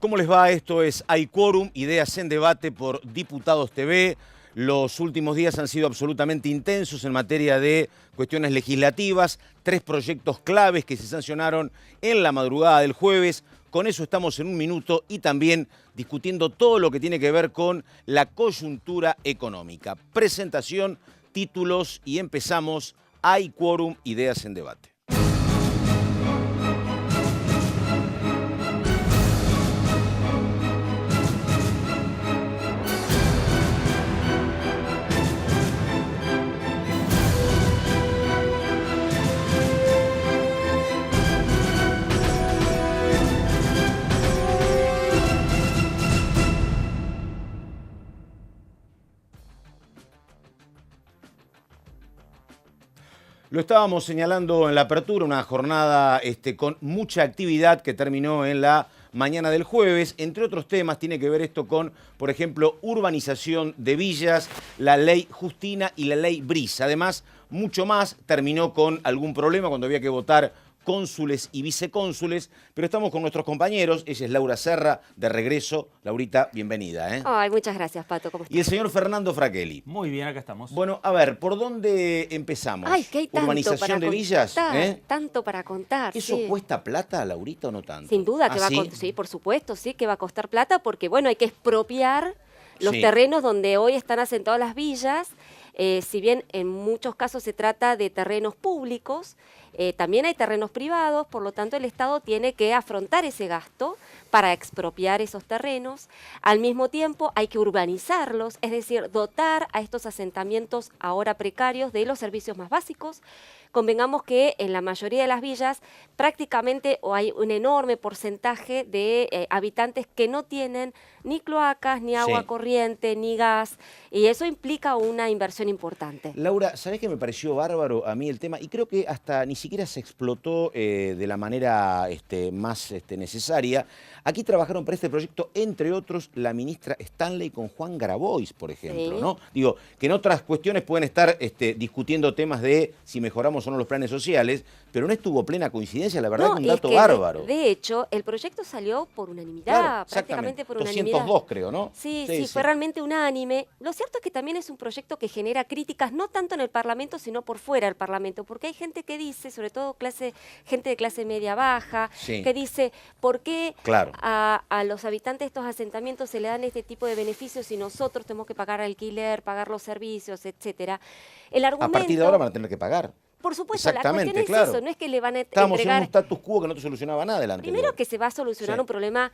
¿Cómo les va? Esto es Hay Quórum, Ideas en Debate por Diputados TV. Los últimos días han sido absolutamente intensos en materia de cuestiones legislativas. 3 proyectos claves que se sancionaron en la madrugada del jueves. Con eso estamos en un minuto y también discutiendo todo lo que tiene que ver con la coyuntura económica. Presentación, títulos y empezamos. Hay Quórum, Ideas en Debate. Lo estábamos señalando en la apertura, una jornada con mucha actividad que terminó en la mañana del jueves. Entre otros temas tiene que ver esto con, por ejemplo, urbanización de villas, la ley Justina y la ley Brisa. Además, mucho más. Terminó con algún problema cuando había que votar cónsules y vicecónsules, pero estamos con nuestros compañeros. Ella es Laura Serra, de regreso. Laurita, bienvenida. Ay, muchas gracias, Pato. ¿Cómo estás? Y el señor Fernando Fraquelli. Muy bien, acá estamos. Bueno, a ver, ¿por dónde empezamos? Ay, que hay tanto ¿Urbanización de villas? Tanto para contar. ¿Eso sí. cuesta plata, Laurita, o no tanto? Sin duda que va a ¿sí? costar, sí, por supuesto, sí, que va a costar plata porque, bueno, hay que expropiar los Sí. terrenos donde hoy están asentadas las villas. Si bien en muchos casos se trata de terrenos públicos, también hay terrenos privados, por lo tanto el Estado tiene que afrontar ese gasto para expropiar esos terrenos. Al mismo tiempo hay que urbanizarlos, es decir, dotar a estos asentamientos ahora precarios de los servicios más básicos. Convengamos que en la mayoría de las villas prácticamente hay un enorme porcentaje de habitantes que no tienen ni cloacas, ni agua Sí. corriente, ni gas, y eso implica una inversión importante. Laura, ¿sabés qué me pareció bárbaro a mí el tema? Y creo que hasta ni siquiera se explotó de la manera más necesaria. Aquí trabajaron para este proyecto, entre otros, la ministra Stanley con Juan Grabois, por ejemplo, Sí. ¿no? Digo, que en otras cuestiones pueden estar discutiendo temas de si mejoramos o no los planes sociales, pero no estuvo plena coincidencia, la verdad, No, que un y es dato que bárbaro. de hecho, el proyecto salió por unanimidad, Claro, prácticamente exactamente. por unanimidad. 202, creo, ¿no? Sí, fue realmente unánime. Lo cierto es que también es un proyecto que genera críticas, no tanto en el Parlamento, sino por fuera del Parlamento, porque hay gente que dice, sobre todo gente de clase media baja, Sí. que dice, ¿por qué Claro. a los habitantes de estos asentamientos se le dan este tipo de beneficios y nosotros tenemos que pagar alquiler, pagar los servicios, etcétera? El A argumento, partir de ahora van a tener que pagar. por supuesto, la Exactamente, cuestión es claro. eso, no es que le van a Estábamos en un entregar... status quo que no te solucionaba nada el anterior. Primero que se va a solucionar Sí. un problema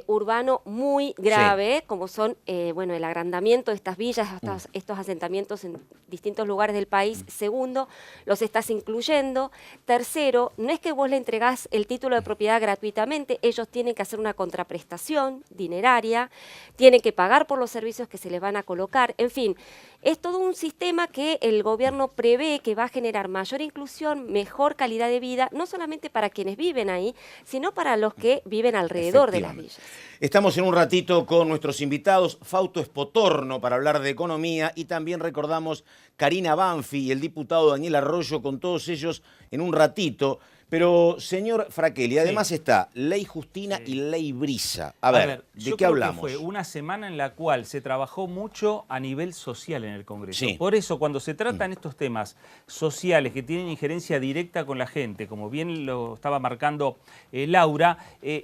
urbano muy grave, como son bueno, el agrandamiento de estas villas, estos asentamientos en distintos lugares del país. Segundo, los estás incluyendo. Tercero, no es que vos le entregás el título de propiedad gratuitamente, ellos tienen que hacer una contraprestación dineraria, tienen que pagar por los servicios que se les van a colocar, en fin, es todo un sistema que el gobierno prevé que va a generar mayor inclusión, mejor calidad de vida, no solamente para quienes viven ahí, sino para los que viven alrededor de las villas. Estamos en un ratito con nuestros invitados, Fausto Espotorno para hablar de economía, y también recordamos Karina Banfi y el diputado Daniel Arroyo, con todos ellos en un ratito. Pero, señor Fraquelli, además está Ley Justina y Ley Brisa. A ver, ¿de yo qué creo hablamos? Que fue una semana en la cual se trabajó mucho a nivel social en el Congreso. Sí. Por eso, cuando se tratan estos temas sociales que tienen injerencia directa con la gente, como bien lo estaba marcando Laura,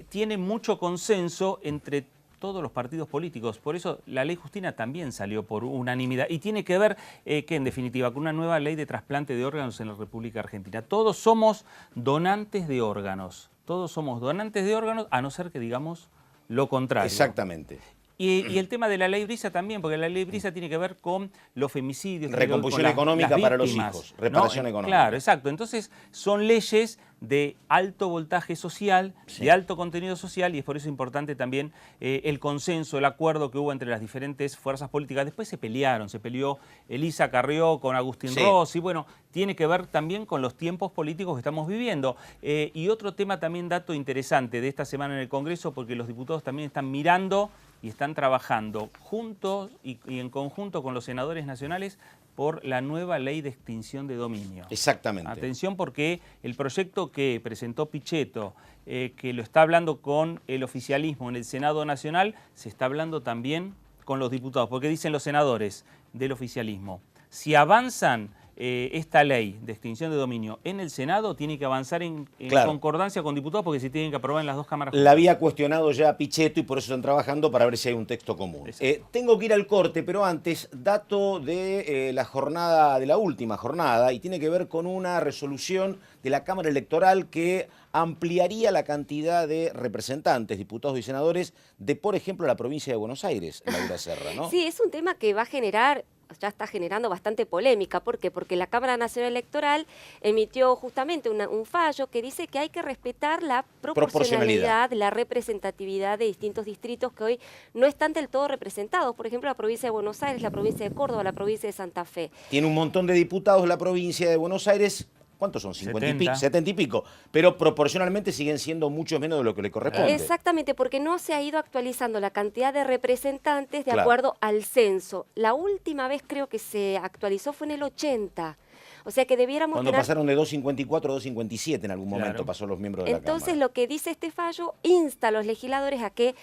tiene mucho consenso entre todos los partidos políticos. Por eso la ley Justina también salió por unanimidad y tiene que ver, que en definitiva, con una nueva ley de trasplante de órganos en la República Argentina. Todos somos donantes de órganos. Todos somos donantes de órganos, a no ser que digamos lo contrario. Exactamente. Y el tema de la ley Brisa también, porque la ley Brisa tiene que ver con los femicidios. Recomposición económica para los hijos, reparación económica. Claro, exacto. Entonces son leyes de alto voltaje social, de alto contenido social, y es por eso importante también el consenso, el acuerdo que hubo entre las diferentes fuerzas políticas. Después se peleó Elisa Carrió con Agustín Rossi, bueno, tiene que ver también con los tiempos políticos que estamos viviendo. Y otro tema también, dato interesante de esta semana en el Congreso, porque los diputados también están mirando y están trabajando juntos y en conjunto con los senadores nacionales por la nueva ley de extinción de dominio. Exactamente. Atención, porque el proyecto que presentó Pichetto, que lo está hablando con el oficialismo en el Senado Nacional, se está hablando también con los diputados, porque dicen los senadores del oficialismo, si avanzan esta ley de extinción de dominio en el Senado, tiene que avanzar en Claro. concordancia con diputados, porque se tienen que aprobar en las dos cámaras. La había cuestionado ya Pichetto y por eso están trabajando para ver si hay un texto común. Tengo que ir al corte, pero antes, dato de la jornada, de la última jornada, y tiene que ver con una resolución de la Cámara Electoral que ampliaría la cantidad de representantes, diputados y senadores de, por ejemplo, la provincia de Buenos Aires, Laura Serra, ¿no? Sí, es un tema que va a generar, ya está generando bastante polémica. ¿Por qué? Porque la Cámara Nacional Electoral emitió justamente un fallo que dice que hay que respetar la proporcionalidad, la representatividad de distintos distritos que hoy no están del todo representados. Por ejemplo, la provincia de Buenos Aires, la provincia de Córdoba, la provincia de Santa Fe. Tiene un montón de diputados la provincia de Buenos Aires. ¿Cuántos son? 50 y pico, 70 y pico. Pero proporcionalmente siguen siendo mucho menos de lo que le corresponde. Exactamente, porque no se ha ido actualizando la cantidad de representantes de Claro. acuerdo al censo. La última vez creo que se actualizó fue en el 80. O sea que debiéramos Cuando tener... pasaron de 254 a 257 en algún momento, Claro. pasó los miembros de la Entonces, Cámara. lo que dice este fallo insta a los legisladores a que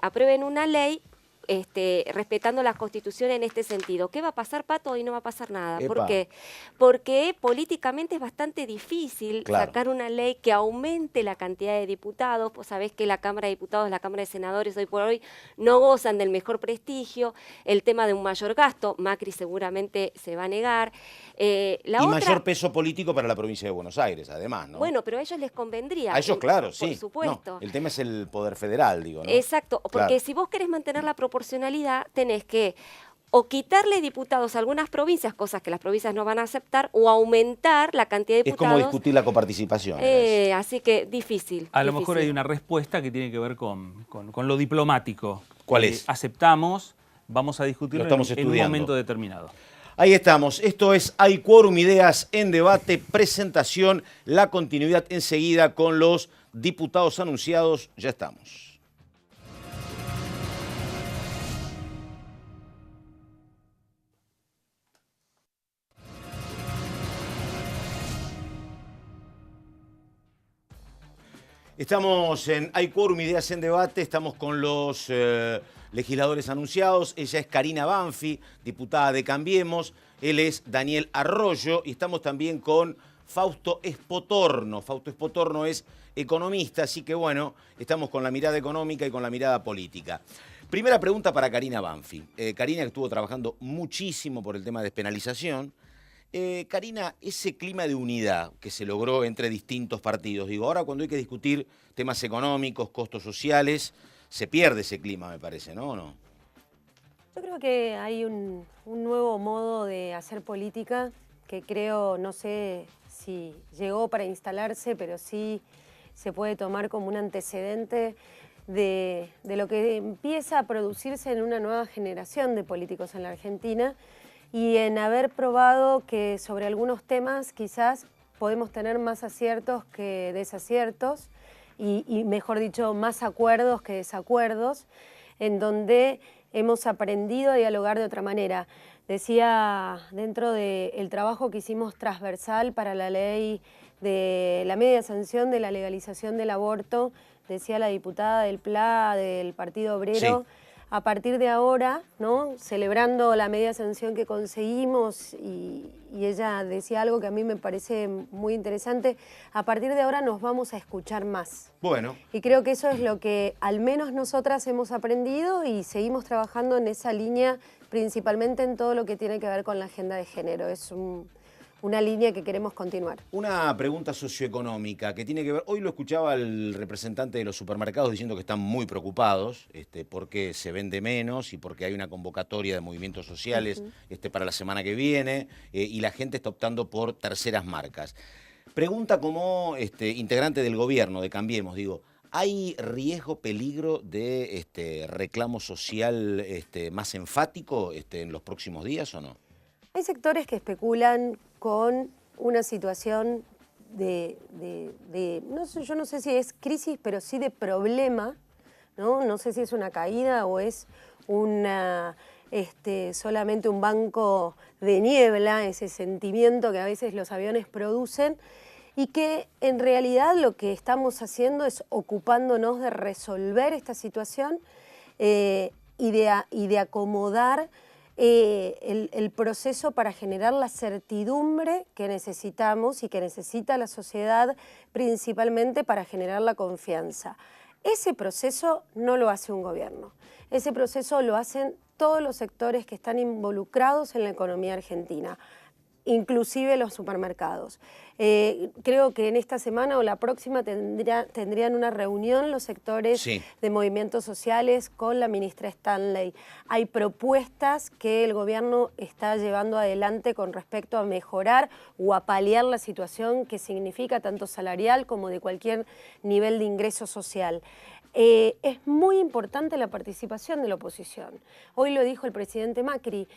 aprueben una ley respetando la Constitución en este sentido. ¿Qué va a pasar, Pato? Hoy no va a pasar nada. Epa. ¿Por qué? Porque políticamente es bastante difícil Claro. sacar una ley que aumente la cantidad de diputados. Vos sabés que la Cámara de Diputados, la Cámara de Senadores hoy por hoy no gozan del mejor prestigio. El tema de un mayor gasto, Macri seguramente se va a negar. Mayor peso político para la provincia de Buenos Aires, además, ¿no? Bueno, pero a ellos les convendría. A ellos, claro, sí. Por supuesto. No, el tema es el poder federal, digo, ¿no? Exacto, porque Claro. si vos querés mantener la proporcionalidad, tenés que o quitarle diputados a algunas provincias, cosas que las provincias no van a aceptar, o aumentar la cantidad de Es como diputados. discutir la coparticipación. Así que difícil. A lo mejor difícil. hay una respuesta que tiene que ver con lo diplomático. ¿Cuál es? Aceptamos, vamos a discutirlo Lo estamos en un estudiando. momento determinado. Ahí estamos. Esto es Hay Quórum, Ideas en Debate, presentación, la continuidad enseguida con los diputados anunciados. Ya estamos. Estamos en Hay Quórum, Ideas en Debate, estamos con los legisladores anunciados. Ella es Karina Banfi, diputada de Cambiemos. Él es Daniel Arroyo y estamos también con Fausto Espotorno. Fausto Espotorno es economista, así que bueno, estamos con la mirada económica y con la mirada política. Primera pregunta para Karina Banfi. Karina estuvo trabajando muchísimo por el tema de despenalización. Karina, ese clima de unidad que se logró entre distintos partidos, digo, ahora cuando hay que discutir temas económicos, costos sociales, se pierde ese clima, me parece, ¿no? ¿O no? Yo creo que hay un nuevo modo de hacer política que creo, no sé si llegó para instalarse, pero sí se puede tomar como un antecedente de lo que empieza a producirse en una nueva generación de políticos en la Argentina y en haber probado que sobre algunos temas quizás podemos tener más aciertos que desaciertos y mejor dicho, más acuerdos que desacuerdos, en donde hemos aprendido a dialogar de otra manera. Decía, dentro del trabajo que hicimos transversal para la ley de la media sanción de la legalización del aborto, decía la diputada del PLA, del Partido Obrero, Sí. A partir de ahora, ¿no? Celebrando la media sanción que conseguimos, y ella decía algo que a mí me parece muy interesante, a partir de ahora nos vamos a escuchar más. Bueno. Y creo que eso es lo que al menos nosotras hemos aprendido y seguimos trabajando en esa línea, principalmente en todo lo que tiene que ver con la agenda de género. Es una línea que queremos continuar. Una pregunta socioeconómica que tiene que ver, hoy lo escuchaba el representante de los supermercados diciendo que están muy preocupados porque se vende menos y porque hay una convocatoria de movimientos sociales para la semana que viene y la gente está optando por terceras marcas. Pregunta como integrante del gobierno de Cambiemos, digo, ¿hay riesgo, peligro de reclamo social más enfático en los próximos días o no? Hay sectores que especulan con una situación no sé, yo no sé si es crisis, pero sí de problema, ¿no? No sé si es una caída o es una solamente un banco de niebla, ese sentimiento que a veces los aviones producen, y que en realidad lo que estamos haciendo es ocupándonos de resolver esta situación y de acomodar el proceso para generar la certidumbre que necesitamos y que necesita la sociedad principalmente para generar la confianza. Ese proceso no lo hace un gobierno, ese proceso lo hacen todos los sectores que están involucrados en la economía argentina, inclusive los supermercados. Creo que en esta semana o la próxima tendrían una reunión los sectores de movimientos sociales con la ministra Stanley. Hay propuestas que el gobierno está llevando adelante con respecto a mejorar o a paliar la situación que significa tanto salarial como de cualquier nivel de ingreso social. Es muy importante la participación de la oposición. Hoy lo dijo el presidente Macri.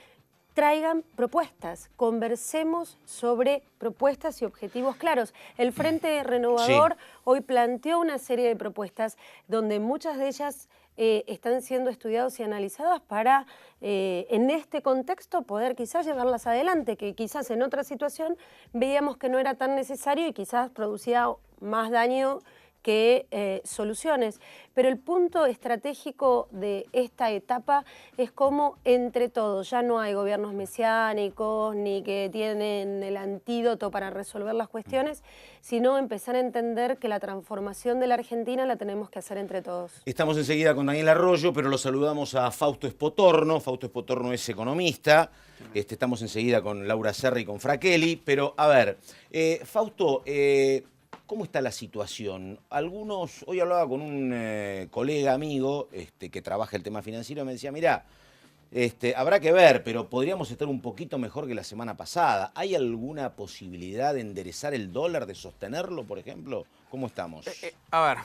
Traigan propuestas, conversemos sobre propuestas y objetivos claros. El Frente Renovador hoy planteó una serie de propuestas donde muchas de ellas están siendo estudiadas y analizadas para, en este contexto, poder quizás llevarlas adelante, que quizás en otra situación veíamos que no era tan necesario y quizás producía más daño que soluciones. Pero el punto estratégico de esta etapa es cómo entre todos, ya no hay gobiernos mesiánicos ni que tienen el antídoto para resolver las cuestiones, sino empezar a entender que la transformación de la Argentina la tenemos que hacer entre todos. Estamos enseguida con Daniel Arroyo, pero lo saludamos a Fausto Espotorno. Fausto Espotorno es economista. Estamos enseguida con Laura Serri y con Frakelli. Pero, a ver, Fausto, ¿cómo está la situación? Hoy hablaba con un colega amigo que trabaja el tema financiero y me decía, mirá, habrá que ver, pero podríamos estar un poquito mejor que la semana pasada. ¿Hay alguna posibilidad de enderezar el dólar, de sostenerlo, por ejemplo? ¿Cómo estamos? A ver,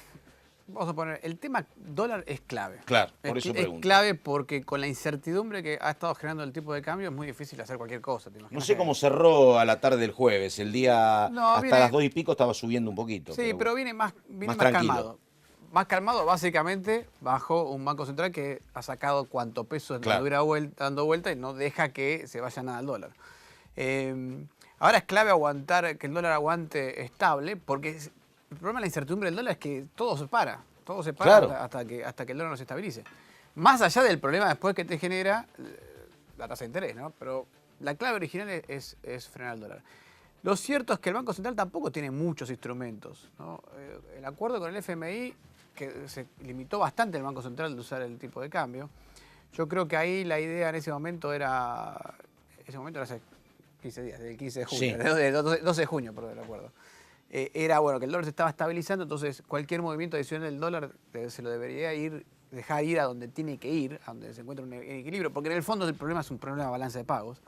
vamos a poner, el tema dólar es clave. Claro, por eso pregunto. Es clave porque con la incertidumbre que ha estado generando el tipo de cambio es muy difícil hacer cualquier cosa. No sé cómo cerró a la tarde del jueves. El día hasta las 2 y pico estaba subiendo un poquito. Sí, pero viene más tranquilo. calmado. Más calmado básicamente bajo un Banco Central que ha sacado cuanto peso dando vuelta y no deja que se vaya nada al dólar. Ahora es clave que el dólar aguante estable porque el problema de la incertidumbre del dólar es que todo se para claro, hasta que el dólar no se estabilice. Más allá del problema después que te genera la tasa de interés, ¿no? Pero la clave original es frenar el dólar. Lo cierto es que el Banco Central tampoco tiene muchos instrumentos, ¿no? El acuerdo con el FMI, que se limitó bastante el Banco Central de usar el tipo de cambio, yo creo que ahí la idea en ese momento era hace 15 días, del 15 de junio, del 12 de junio, perdón, el acuerdo. Era bueno que el dólar se estaba estabilizando, entonces cualquier movimiento adicional del dólar se lo debería dejar ir a donde tiene que ir, a donde se encuentra un equilibrio, porque en el fondo el problema es un problema de balanza de pagos.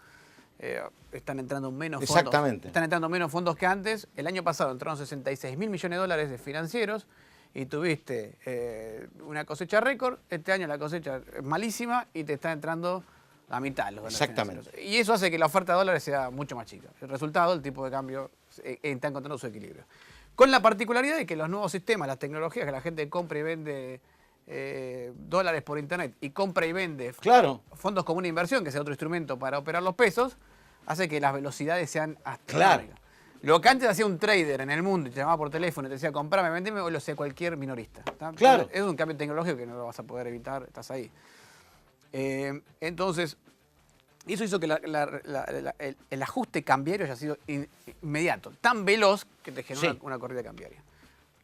Están entrando menos fondos. Exactamente. Están entrando menos fondos que antes. El año pasado entraron 66.000 millones de dólares de financieros y tuviste una cosecha récord. Este año la cosecha es malísima y te está entrando la mitad de los dólares. Exactamente. Y eso hace que la oferta de dólares sea mucho más chica. El resultado, el tipo de cambio está encontrando su equilibrio. Con la particularidad de que los nuevos sistemas, las tecnologías que la gente compra y vende dólares por internet y compra y vende fondos comunes de inversión, que es otro instrumento para operar los pesos, hace que las velocidades sean astronómicas. Lo que antes hacía un trader en el mundo y te llamaba por teléfono y te decía comprame, vendeme, hoy lo hace cualquier minorista. Claro. Es un cambio tecnológico que no lo vas a poder evitar, estás ahí. Entonces, eso hizo que el ajuste cambiario haya sido inmediato, tan veloz que te generó una corrida cambiaria.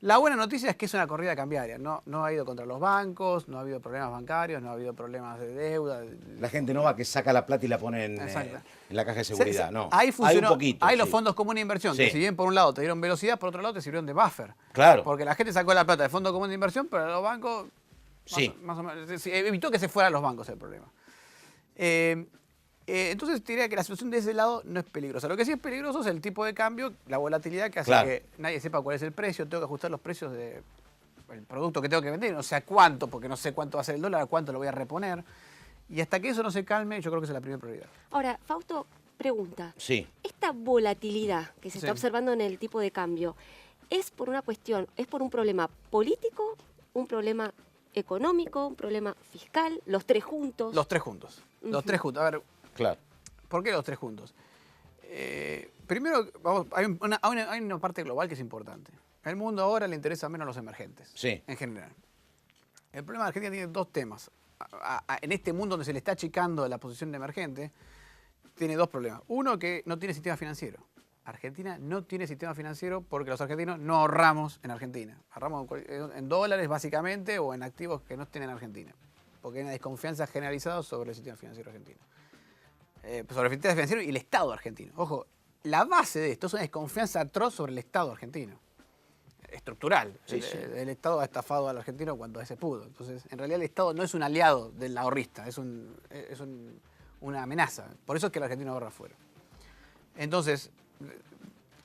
La buena noticia es que es una corrida cambiaria, no ha ido contra los bancos, no ha habido problemas bancarios, no ha habido problemas de deuda. La gente no va que saca la plata y la pone en la caja de seguridad, no. Ahí funcionó, hay un poquito. Hay los fondos comunes de inversión, que si bien por un lado te dieron velocidad, por otro lado te sirvieron de buffer. Claro. Porque la gente sacó la plata de fondo común de inversión, pero los bancos más o menos, evitó que se fueran los bancos el problema. Entonces te diría que la situación de ese lado no es peligrosa. Lo que sí es peligroso es el tipo de cambio, la volatilidad que hace que nadie sepa cuál es el precio. Tengo que ajustar los precios del producto que tengo que vender, no sé a cuánto, porque no sé cuánto va a ser el dólar, a cuánto lo voy a reponer. Y hasta que eso no se calme, yo creo que esa es la primera prioridad. Ahora, Fausto pregunta, sí, esta volatilidad que se está observando en el tipo de cambio, ¿es por una cuestión, es por un problema político, un problema económico, un problema fiscal, los tres juntos. Los tres juntos. Los tres juntos. A ver, Claro. ¿por qué los tres juntos? Primero, hay una parte global que es importante. Al mundo ahora le interesan menos los emergentes, Sí. en general. El problema de Argentina tiene dos temas. En este mundo donde se le está achicando la posición de emergente, tiene dos problemas. Uno, que no tiene sistema financiero. Argentina no tiene sistema financiero porque los argentinos no ahorramos en Argentina. Ahorramos en dólares básicamente o en activos que no estén en Argentina. Porque hay una desconfianza generalizada sobre el sistema financiero argentino. Sobre el sistema financiero y el Estado argentino. Ojo, la base de esto es una desconfianza atroz sobre el Estado argentino. Estructural. Sí, sí. El Estado ha estafado al argentino cuando se pudo. Entonces, en realidad el Estado no es un aliado del ahorrista, es una amenaza. Por eso es que el argentino ahorra afuera. Entonces,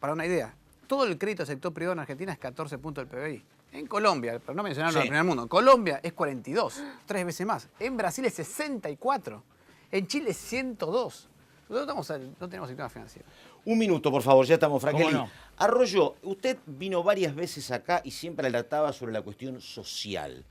para una idea, todo el crédito al sector privado en Argentina es 14 puntos del PBI. En Colombia, para no mencionar el primer mundo, Colombia es 42, 3 veces más. En Brasil es 64. En Chile es 102. Nosotros no tenemos sistema financiero. Un minuto, por favor, ya estamos, Franchelli. ¿Cómo no? Arroyo, usted vino varias veces acá y siempre alertaba sobre la cuestión social.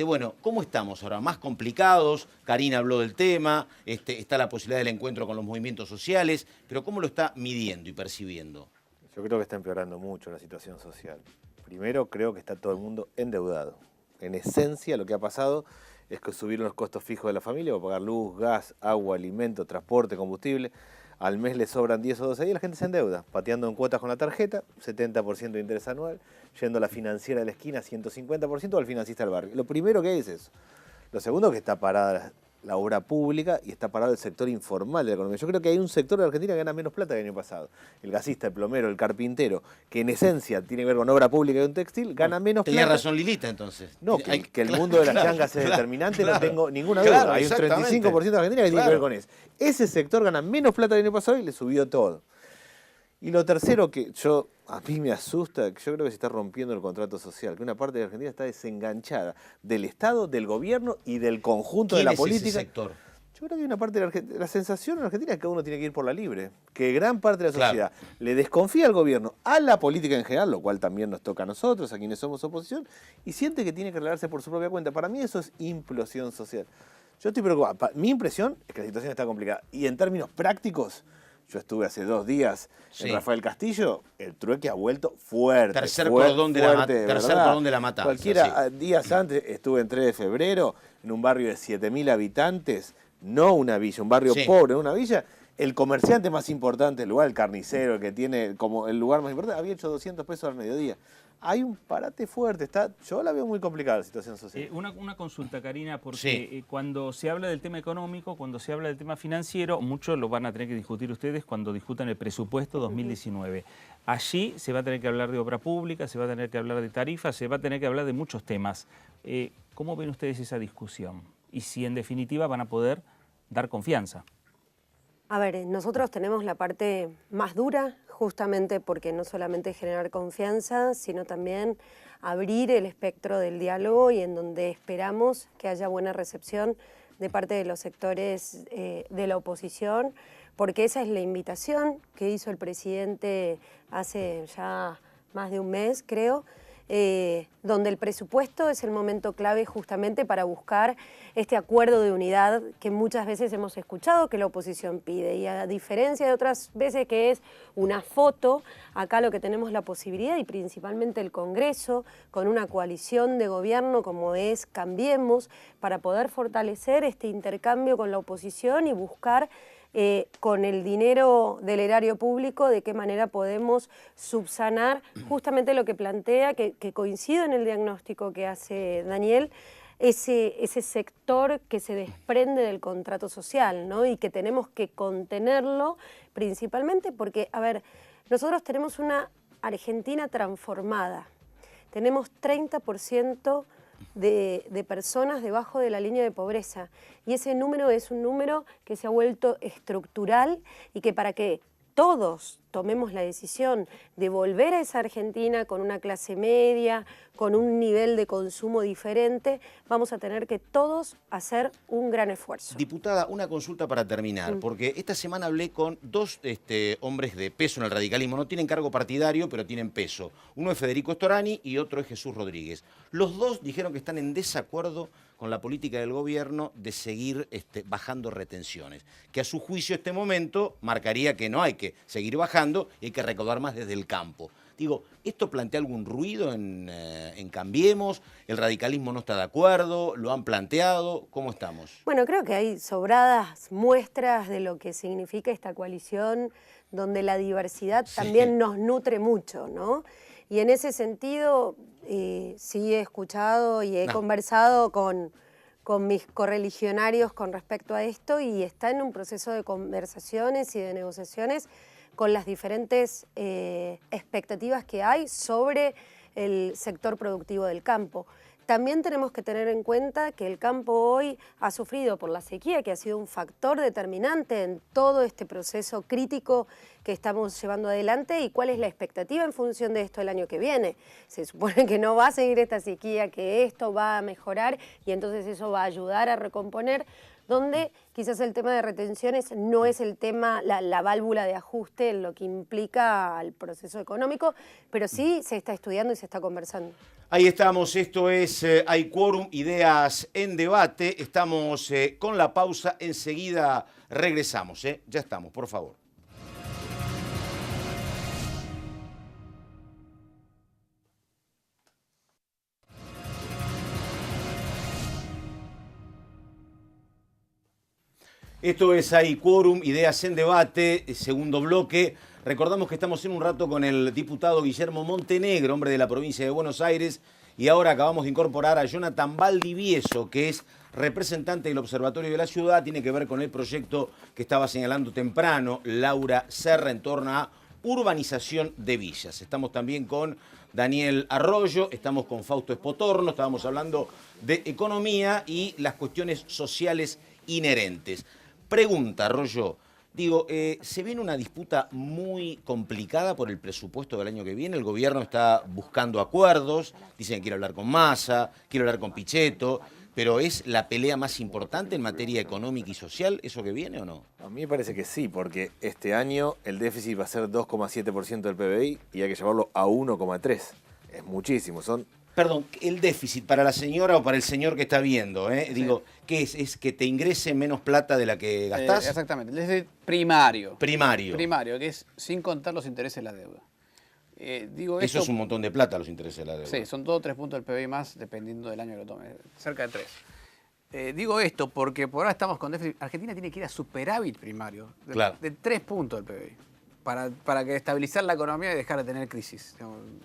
Bueno, ¿cómo estamos ahora? ¿Más complicados? Karina habló del tema, está la posibilidad del encuentro con los movimientos sociales, pero ¿cómo lo está midiendo y percibiendo? Yo creo que está empeorando mucho la situación social. Primero, creo que está todo el mundo endeudado. En esencia, lo que ha pasado es que subieron los costos fijos de la familia para pagar luz, gas, agua, alimento, transporte, combustible. Al mes le sobran 10 o 12 días y la gente se endeuda, pateando en cuotas con la tarjeta, 70% de interés anual, yendo a la financiera de la esquina, 150%, o al financista del barrio. Lo primero que hay es eso. Lo segundo, que está parada la obra pública y está parado el sector informal de la economía. Yo creo que hay un sector de Argentina que gana menos plata que el año pasado. El gasista, el plomero, el carpintero, que en esencia tiene que ver con obra pública y un textil, gana menos plata. Tenía razón Lilita, entonces. No, que el mundo de las changas es determinante, no tengo ninguna duda. Claro, Hay un exactamente. 35% de Argentina que tiene que ver con eso. Ese sector gana menos plata que el año pasado y le subió todo. Y lo tercero que a mí me asusta, que yo creo que se está rompiendo el contrato social, que una parte de Argentina está desenganchada del Estado, del gobierno y del conjunto de la política. Ese sector? Yo creo que hay una parte de la sensación en Argentina es que uno tiene que ir por la libre, que gran parte de la sociedad le desconfía al gobierno, a la política en general, lo cual también nos toca a nosotros, a quienes somos oposición, y siente que tiene que arreglarse por su propia cuenta. Para mí eso es implosión social. Yo estoy preocupado. Mi impresión es que la situación está complicada. Y en términos prácticos, yo estuve hace 2 días en Rafael Castillo, el trueque ha vuelto fuerte. Tercer cordón de la matanza. Cualquiera, días antes, estuve en 3 de febrero, en un barrio de 7.000 habitantes, no una villa, un barrio pobre, una villa. El comerciante más importante del lugar, el carnicero, el que tiene como el lugar más importante, había hecho 200 pesos al mediodía. Hay un parate fuerte, yo la veo muy complicada la situación social. Una consulta, Karina, porque cuando se habla del tema económico, cuando se habla del tema financiero, muchos lo van a tener que discutir ustedes cuando discutan el presupuesto 2019. Allí se va a tener que hablar de obra pública, se va a tener que hablar de tarifas, se va a tener que hablar de muchos temas. ¿Cómo ven ustedes esa discusión? Y si en definitiva van a poder dar confianza. A ver, nosotros tenemos la parte más dura, justamente porque no solamente generar confianza, sino también abrir el espectro del diálogo y en donde esperamos que haya buena recepción de parte de los sectores de la oposición, porque esa es la invitación que hizo el presidente hace ya más de un mes, creo, donde el presupuesto es el momento clave justamente para buscar este acuerdo de unidad que muchas veces hemos escuchado que la oposición pide. Y a diferencia de otras veces que es una foto, acá lo que tenemos la posibilidad, y principalmente el Congreso, con una coalición de gobierno como es Cambiemos, para poder fortalecer este intercambio con la oposición y buscar con el dinero del erario público, de qué manera podemos subsanar justamente lo que plantea, que coincido en el diagnóstico que hace Daniel, ese sector que se desprende del contrato social, ¿no? Y que tenemos que contenerlo principalmente porque, a ver, nosotros tenemos una Argentina transformada, tenemos 30% de personas debajo de la línea de pobreza. Y ese número es un número que se ha vuelto estructural y que para que todos tomemos la decisión de volver a esa Argentina con una clase media, con un nivel de consumo diferente, vamos a tener que todos hacer un gran esfuerzo. Diputada, una consulta para terminar, porque esta semana hablé con dos hombres de peso en el radicalismo, no tienen cargo partidario, pero tienen peso. Uno es Federico Storani y otro es Jesús Rodríguez. Los dos dijeron que están en desacuerdo con la política del gobierno de seguir bajando retenciones, que a su juicio este momento marcaría que no hay que seguir bajando y hay que recaudar más desde el campo. Digo, ¿esto plantea algún ruido en Cambiemos? ¿El radicalismo no está de acuerdo? ¿Lo han planteado? ¿Cómo estamos? Bueno, creo que hay sobradas muestras de lo que significa esta coalición, donde la diversidad también nos nutre mucho, ¿no? Y en ese sentido, sí he escuchado y he conversado con mis correligionarios con respecto a esto y está en un proceso de conversaciones y de negociaciones con las diferentes expectativas que hay sobre el sector productivo del campo. También tenemos que tener en cuenta que el campo hoy ha sufrido por la sequía, que ha sido un factor determinante en todo este proceso crítico que estamos llevando adelante, y cuál es la expectativa en función de esto el año que viene. Se supone que no va a seguir esta sequía, que esto va a mejorar y entonces eso va a ayudar a recomponer, donde quizás el tema de retenciones no es el tema, la válvula de ajuste en lo que implica al proceso económico, pero sí se está estudiando y se está conversando. Ahí estamos, esto es Hay Quórum, Ideas en Debate. Estamos con la pausa, enseguida regresamos. Ya estamos, por favor. Esto es Hay Quórum, Ideas en Debate, segundo bloque. Recordamos que estamos en un rato con el diputado Guillermo Montenegro, hombre de la provincia de Buenos Aires, y ahora acabamos de incorporar a Jonathan Valdivieso, que es representante del Observatorio de la Ciudad, tiene que ver con el proyecto que estaba señalando temprano Laura Serra en torno a urbanización de villas. Estamos también con Daniel Arroyo, estamos con Fausto Espotorno, estábamos hablando de economía y las cuestiones sociales inherentes. Pregunta, Arroyo. Digo, se viene una disputa muy complicada por el presupuesto del año que viene. El gobierno está buscando acuerdos, dicen que quiere hablar con Massa, quiere hablar con Pichetto, pero ¿es la pelea más importante en materia económica y social eso que viene o no? A mí me parece que sí, porque este año el déficit va a ser 2,7% del PBI y hay que llevarlo a 1,3%. Es muchísimo, Perdón, el déficit para la señora o para el señor que está viendo, Sí. Digo, ¿qué es? ¿Es que te ingrese menos plata de la que gastás? Exactamente, el déficit primario. Primario. Primario, que es sin contar los intereses de la deuda. Eso esto, es un montón de plata, los intereses de la deuda. Sí, son todos 3 puntos del PBI más, dependiendo del año que lo tome, cerca de 3. Digo esto porque por ahora estamos con déficit. Argentina tiene que ir a superávit primario, de 3 puntos del PBI, para que estabilizar la economía y dejar de tener crisis.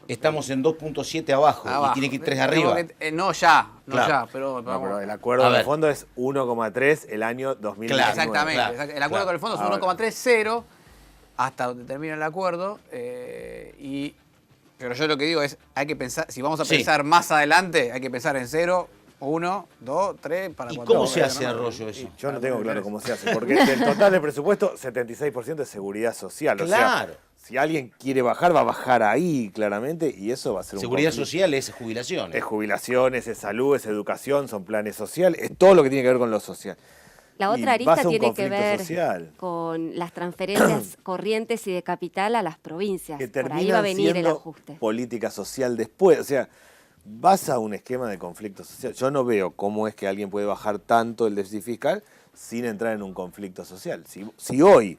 Estamos en 2,7 abajo y tiene que ir 3 arriba. No ya, Claro. pero el acuerdo con el fondo es 1,3 el año 2019. exactamente. Claro, El acuerdo con el fondo es 1,30 hasta donde termina el acuerdo. Pero yo lo que digo es, hay que pensar, si vamos a pensar más adelante, hay que pensar en 0, 1, 2, 3, para ¿Y 4. cómo se hace, Arroyo, eso? Yo no tengo claro cómo se hace, porque del total del presupuesto, 76% es seguridad social. Claro. O sea, si alguien quiere bajar, va a bajar ahí claramente y eso va a ser Seguridad conflicto. social es jubilación. Es jubilaciones, es salud, es educación, son planes sociales, es todo lo que tiene que ver con lo social. La Y otra va a arista ser un tiene que conflicto ver social. con las transferencias corrientes y de capital a las provincias. Que Por ahí va terminan a venir el siendo ajuste. política social después. O sea, vas a un esquema de conflicto social. Yo no veo cómo es que alguien puede bajar tanto el déficit fiscal sin entrar en un conflicto social. Si hoy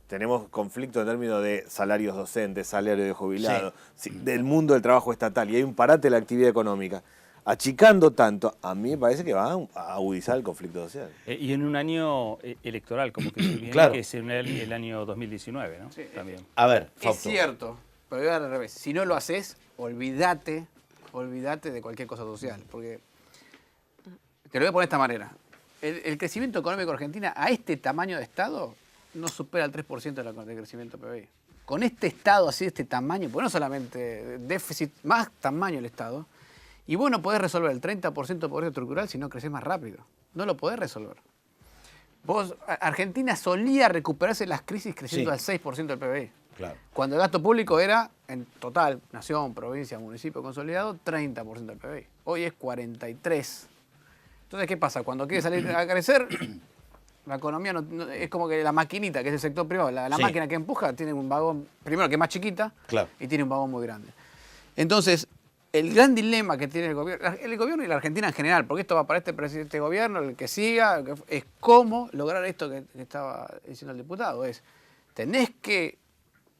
tenemos conflicto en términos de salarios docentes, salario de jubilados, del mundo del trabajo estatal y hay un parate de la actividad económica, achicando tanto, a mí me parece que va a agudizar el conflicto social. Y en un año electoral, como que viene, Claro. que es el año 2019, ¿no? Sí. También. A ver, Es Fausto. cierto, pero voy al revés. Si no lo haces, olvídate de cualquier cosa social. Porque te lo voy a poner de esta manera. El crecimiento económico de Argentina a este tamaño de Estado no supera el 3% de crecimiento PBI. Con este Estado así, de este tamaño, pues no solamente déficit, más tamaño el Estado, y vos no podés resolver el 30% de pobreza estructural si no creces más rápido. No lo podés resolver. Argentina solía recuperarse las crisis creciendo al 6% del PBI. Claro. Cuando el gasto público era, en total, nación, provincia, municipio consolidado, 30% del PBI. Hoy es 43%. Entonces, ¿qué pasa? Cuando quiere salir a crecer, la economía es como que la maquinita, que es el sector privado, la Sí. máquina que empuja, tiene un vagón, primero que es más chiquita, Claro. y tiene un vagón muy grande. Entonces, el gran dilema que tiene el gobierno y la Argentina en general, porque esto va para este presidente de gobierno, el que siga, es cómo lograr esto que estaba diciendo el diputado. Tenés que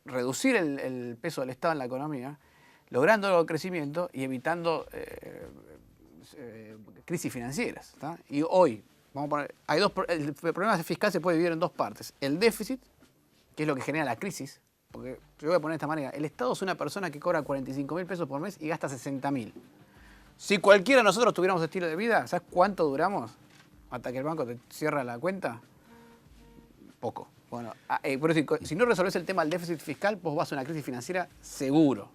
reducir el peso del Estado en la economía, logrando el crecimiento y evitando crisis financieras. ¿Tá? Y hoy, vamos a poner, el problema fiscal se puede dividir en dos partes. El déficit, que es lo que genera la crisis, porque yo voy a poner de esta manera, el Estado es una persona que cobra 45.000 pesos por mes y gasta 60.000. Si cualquiera de nosotros tuviéramos ese estilo de vida, ¿sabes cuánto duramos hasta que el banco te cierra la cuenta? Poco. Bueno, por eso, si no resolvés el tema del déficit fiscal, vos vas a una crisis financiera seguro.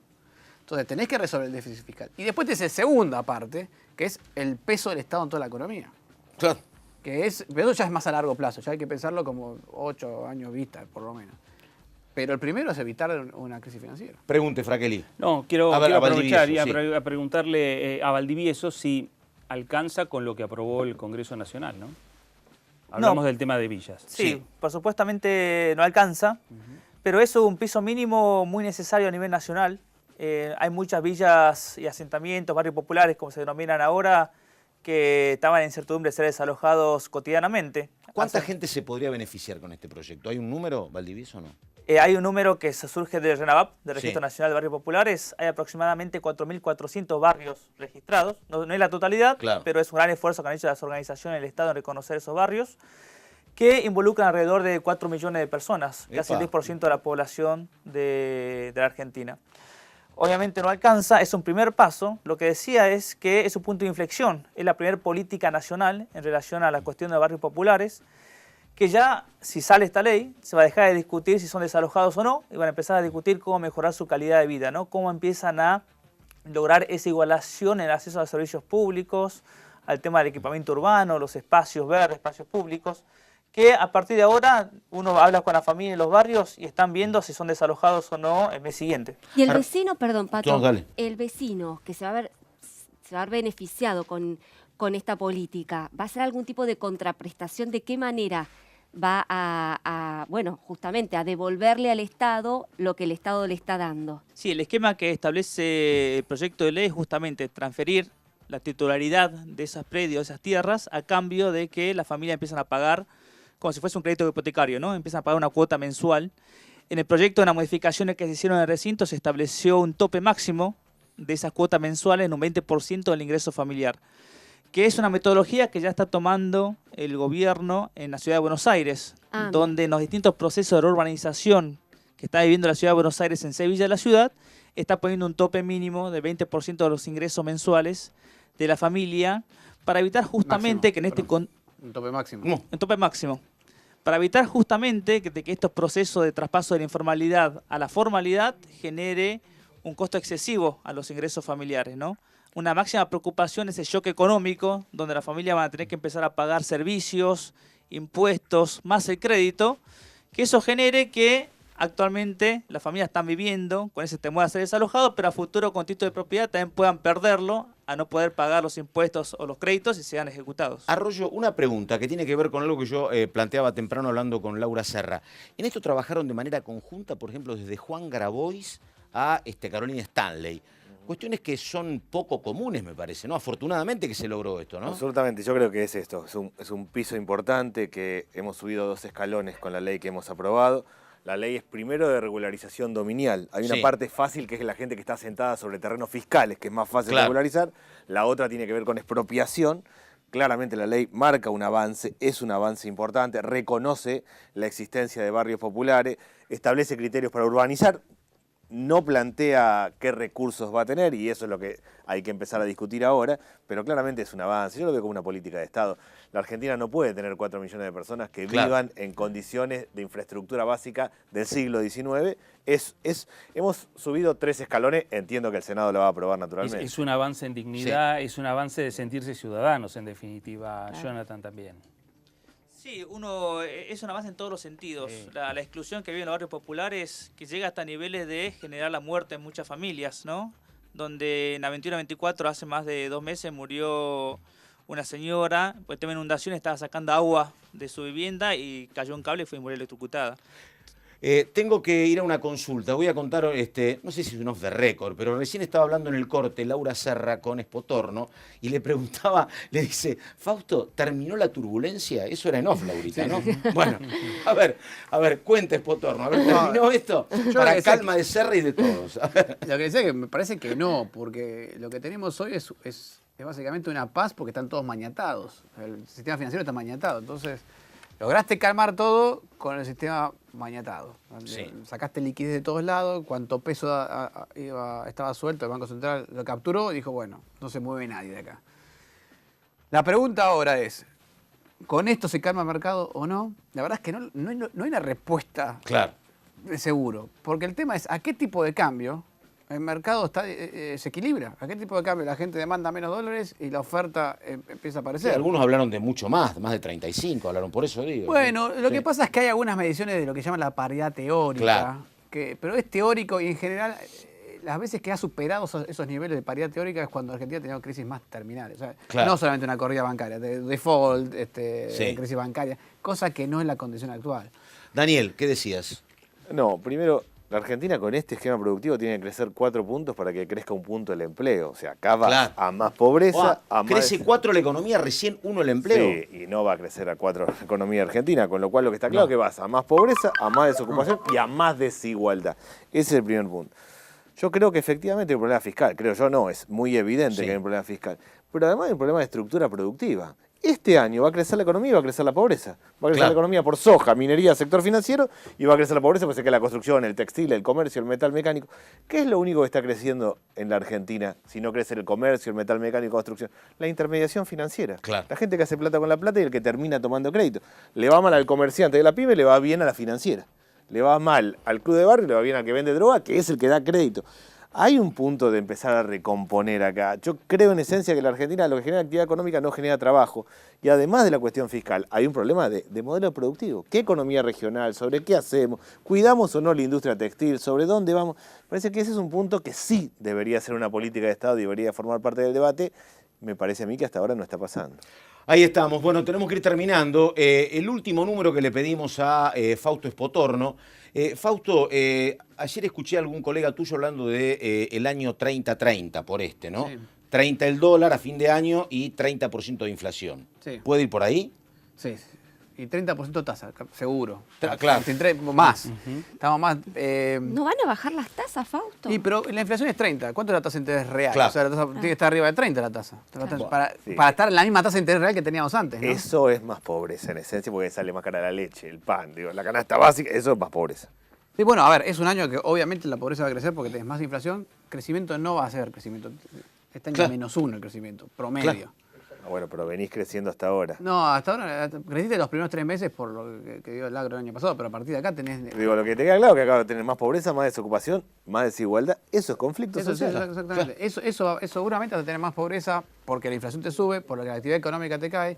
Entonces tenés que resolver el déficit fiscal. Y después tenés la segunda parte, que es el peso del Estado en toda la economía. Claro. Pero eso ya es más a largo plazo, ya hay que pensarlo como 8 años vista, por lo menos. Pero el primero es evitar una crisis financiera. Pregunte, Fraquelli. No, quiero A ver, a aprovechar y Valdivieso, a preguntarle a Valdivieso si alcanza con lo que aprobó el Congreso Nacional, ¿no? Hablamos del tema de villas. Sí, por supuestamente no alcanza, pero es un piso mínimo muy necesario a nivel nacional. Hay muchas villas y asentamientos, barrios populares, como se denominan ahora, que estaban en incertidumbre de ser desalojados cotidianamente. ¿Cuánta gente se podría beneficiar con este proyecto? ¿Hay un número, Valdivieso, o no? Hay un número que se surge del RENAVAP, del Registro Sí. Nacional de Barrios Populares. Hay aproximadamente 4.400 barrios registrados. No es la totalidad, Claro. pero es un gran esfuerzo que han hecho las organizaciones del Estado en reconocer esos barrios, que involucran alrededor de 4 millones de personas, casi el Epa. 10% de la población de la Argentina. Obviamente no alcanza, es un primer paso. Lo que decía es que es un punto de inflexión. Es la primera política nacional en relación a la cuestión de barrios populares, que ya, si sale esta ley, se va a dejar de discutir si son desalojados o no, y van a empezar a discutir cómo mejorar su calidad de vida, ¿no? Cómo empiezan a lograr esa igualación en el acceso a los servicios públicos, al tema del equipamiento urbano, los espacios verdes, espacios públicos, que a partir de ahora uno habla con la familia en los barrios y están viendo si son desalojados o no el mes siguiente. Y el Ahora- vecino, perdón, Pato, No, dale. el vecino que se va a ver beneficiado con esta política, ¿va a ser algún tipo de contraprestación? ¿De qué manera va bueno, justamente a devolverle al Estado lo que el Estado le está dando? Sí, el esquema que establece el proyecto de ley es justamente transferir la titularidad de esos predios, esas tierras, a cambio de que las familias empiezan a pagar como si fuese un crédito hipotecario, ¿no? Empiezan a pagar una cuota mensual. En el proyecto, en las modificaciones que se hicieron en el recinto, se estableció un tope máximo de esas cuotas mensuales en un 20% del ingreso familiar, que es una metodología que ya está tomando el gobierno en la ciudad de Buenos Aires, Ah, donde en los distintos procesos de urbanización que está viviendo la ciudad de Buenos Aires en Sevilla, la ciudad, está poniendo un tope mínimo de 20% de los ingresos mensuales de la familia para evitar justamente Máximo, que en este... Un tope máximo. ¿Cómo? Un tope máximo. Para evitar justamente que estos procesos de traspaso de la informalidad a la formalidad genere un costo excesivo a los ingresos familiares, ¿no? Una máxima preocupación es el shock económico, donde las familias van a tener que empezar a pagar servicios, impuestos, más el crédito, que eso genere que actualmente las familias están viviendo con ese temor a ser desalojados, pero a futuro con título de propiedad también puedan perderlo a no poder pagar los impuestos o los créditos y sean ejecutados. Arroyo, una pregunta que tiene que ver con algo que yo planteaba temprano hablando con Laura Serra. ¿En esto trabajaron de manera conjunta, por ejemplo, desde Juan Grabois a Carolina Stanley? Cuestiones que son poco comunes, me parece, ¿no? Afortunadamente que se logró esto, ¿no? Absolutamente, yo creo que es esto, es un piso importante que hemos subido 2 escalones con la ley que hemos aprobado. La ley es primero de regularización dominial. Hay una Sí. parte fácil que es la gente que está sentada sobre terrenos fiscales, que es más fácil Claro. regularizar. La otra tiene que ver con expropiación. Claramente la ley marca un avance, es un avance importante, reconoce la existencia de barrios populares, establece criterios para urbanizar, no plantea qué recursos va a tener y eso es lo que hay que empezar a discutir ahora, pero claramente es un avance. Yo lo veo como una política de Estado. La Argentina no puede tener 4 millones de personas que Claro. vivan en condiciones de infraestructura básica del siglo XIX. Hemos subido 3 escalones, entiendo que el Senado lo va a aprobar naturalmente. Es un avance en dignidad, es un avance de sentirse ciudadanos, en definitiva, Jonathan también. Sí, es una base en todos los sentidos. Sí. La exclusión que vive en los barrios populares, que llega hasta niveles de generar la muerte en muchas familias, ¿no? Donde en la 21-24, hace más de 2 meses, murió una señora, por el tema de inundación, estaba sacando agua de su vivienda y cayó un cable y fue y murió electrocutada. Tengo que ir a una consulta. Voy a contar, no sé si es un off the record, pero recién estaba hablando en el corte Laura Serra con Espotorno y le preguntaba, le dice, Fausto, ¿terminó la turbulencia? Eso era en off, Laurita, ¿no? Bueno, a ver, cuenta Espotorno. A ver, ¿terminó esto? Para calma de Serra y de todos. A ver. Lo que decía que me parece que no, porque lo que tenemos hoy es básicamente una paz porque están todos maniatados. El sistema financiero está maniatado. Entonces, lograste calmar todo con el sistema maniatado. Sí. Sacaste liquidez de todos lados, cuánto peso estaba suelto, el Banco Central lo capturó y dijo, bueno, no se mueve nadie de acá. La pregunta ahora es, ¿con esto se calma el mercado o no? La verdad es que no hay una respuesta Claro. de seguro, porque el tema es a qué tipo de cambio el mercado se equilibra. ¿A qué tipo de cambio la gente demanda menos dólares y la oferta empieza a Sí, aparecer? algunos hablaron de mucho más de 35, hablaron, por eso digo. Bueno, lo Sí. que pasa es que hay algunas mediciones de lo que llaman la paridad teórica, Claro. pero es teórico y en general las veces que ha superado esos niveles de paridad teórica es cuando Argentina ha tenido crisis más terminales. O sea, Claro. no solamente una corrida bancaria, de default, Sí. crisis bancaria, cosa que no es la condición actual. Daniel, ¿qué decías? No, primero, la Argentina con este esquema productivo tiene que crecer 4 puntos para que crezca 1 punto el empleo. O sea, acá va Claro. a más pobreza, a más... Crece 4 la economía, recién 1 el empleo. Sí, y no va a crecer a 4 la economía argentina, con lo cual lo que está claro No. es que vas a más pobreza, a más desocupación y a más desigualdad. Ese es el primer punto. Yo creo que efectivamente hay un problema fiscal, creo yo no, es muy evidente Sí. que hay un problema fiscal, pero además hay un problema de estructura productiva. Este año va a crecer la economía y va a crecer la pobreza. Va a crecer Claro. la economía por soja, minería, sector financiero, y va a crecer la pobreza porque se queda la construcción, el textil, el comercio, el metal mecánico. ¿Qué es lo único que está creciendo en la Argentina si no crece el comercio, el metal mecánico, construcción? La intermediación financiera. Claro. La gente que hace plata con la plata y el que termina tomando crédito. Le va mal al comerciante de la pyme, le va bien a la financiera. Le va mal al club de barrio, le va bien al que vende droga, que es el que da crédito. Hay un punto de empezar a recomponer acá. Yo creo en esencia que la Argentina lo que genera actividad económica no genera trabajo. Y además de la cuestión fiscal, hay un problema de modelo productivo. ¿Qué economía regional? ¿Sobre qué hacemos? ¿Cuidamos o no la industria textil? ¿Sobre dónde vamos? Parece que ese es un punto que sí debería ser una política de Estado y debería formar parte del debate. Me parece a mí que hasta ahora no está pasando. Ahí estamos. Bueno, tenemos que ir terminando. El último número que le pedimos a Fausto Espotorno. Fausto, ayer escuché a algún colega tuyo hablando de el año 30-30 por ¿no? Sí. 30 el dólar a fin de año y 30% de inflación. Sí. ¿Puede ir por ahí? Sí, y 30% tasa, seguro. Claro. Más. Estamos más... ¿No van a bajar las tasas, Fausto? pero la inflación es 30. ¿Cuánto es la tasa de interés real? Claro. O sea, la tasa tiene que estar arriba de 30 la tasa. Para Sí. estar en la misma tasa de interés real que teníamos antes, ¿no? Eso es más pobreza en esencia porque sale más cara la leche, el pan, digo, la canasta básica, eso es más pobreza. Sí, bueno, a ver, es un año que obviamente la pobreza va a crecer porque tenés más inflación. Crecimiento no va a ser crecimiento. Este año Claro. -1 el crecimiento, promedio. Claro. Bueno, pero venís creciendo hasta ahora. No, hasta ahora creciste los primeros 3 meses por lo que dio el agro el año pasado, pero a partir de acá tenés... Digo, lo que te queda claro es que acá va a tener más pobreza, más desocupación, más desigualdad. Eso es conflicto Eso, sí, social. exactamente. Eso seguramente vas a tener más pobreza porque la inflación te sube, por lo que la actividad económica te cae.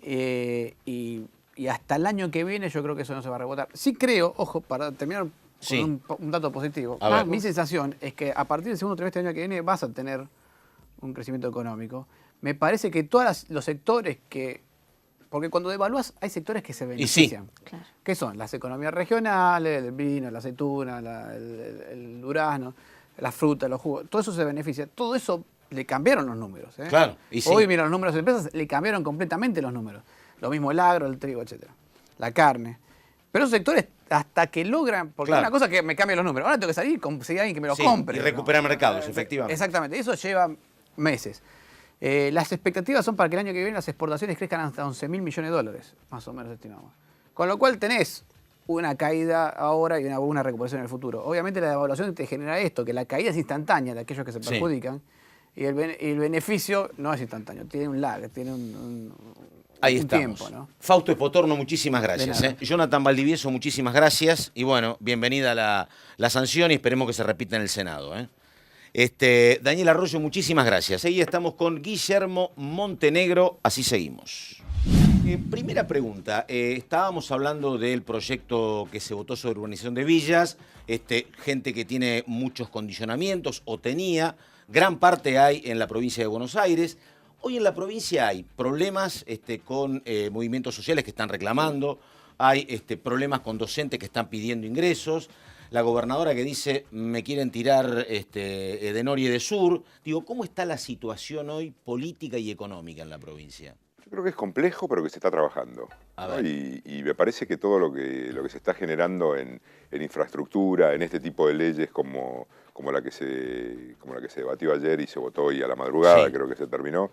Y hasta el año que viene yo creo que eso no se va a rebotar. Sí creo, ojo, para terminar con Sí. un dato positivo. A ver. Mi sensación es que a partir del segundo trimestre del año que viene vas a tener un crecimiento económico. Me parece que todos los sectores que... Porque cuando devalúas hay sectores que se benefician. Claro. ¿Qué son? Las economías regionales, el vino, la aceituna, el durazno, las frutas, los jugos. Todo eso se beneficia. Todo eso le cambiaron los números. ¿eh? Claro, y sí. Hoy, mira, los números de empresas le cambiaron completamente los números. Lo mismo el agro, el trigo, etc. La carne. Pero esos sectores, hasta que logran... Porque Claro. es una cosa que me cambia los números. Ahora tengo que salir y conseguir a alguien que me lo Sí, compre. y recuperar ¿no? mercados, efectivamente. Exactamente. Eso lleva meses. Las expectativas son para que el año que viene las exportaciones crezcan hasta 11.000 millones de dólares, más o menos estimamos. Con lo cual tenés una caída ahora y una recuperación en el futuro. Obviamente la devaluación te genera esto, que la caída es instantánea de aquellos que se Sí. perjudican y el beneficio no es instantáneo, tiene un lag, tiene un Ahí un estamos. tiempo, ¿no? Fausto Espotorno, muchísimas gracias. De nada. Jonathan Valdivieso, muchísimas gracias. Y bueno, bienvenida la sanción y esperemos que se repita en el Senado. Daniel Arroyo, muchísimas gracias. Ahí estamos con Guillermo Montenegro. Así seguimos. Primera pregunta, estábamos hablando del proyecto que se votó sobre urbanización de villas, gente que tiene muchos condicionamientos o tenía, gran parte hay en la provincia de Buenos Aires. Hoy en la provincia hay problemas con movimientos sociales que están reclamando, hay problemas con docentes que están pidiendo ingresos, la gobernadora que dice me quieren tirar de Nor y de Sur. Digo, ¿cómo está la situación hoy política y económica en la provincia? Yo creo que es complejo, pero que se está trabajando, ¿no? Y me parece que todo lo que se está generando en infraestructura, en este tipo de leyes como la que se debatió ayer y se votó hoy a la madrugada, sí, creo que se terminó,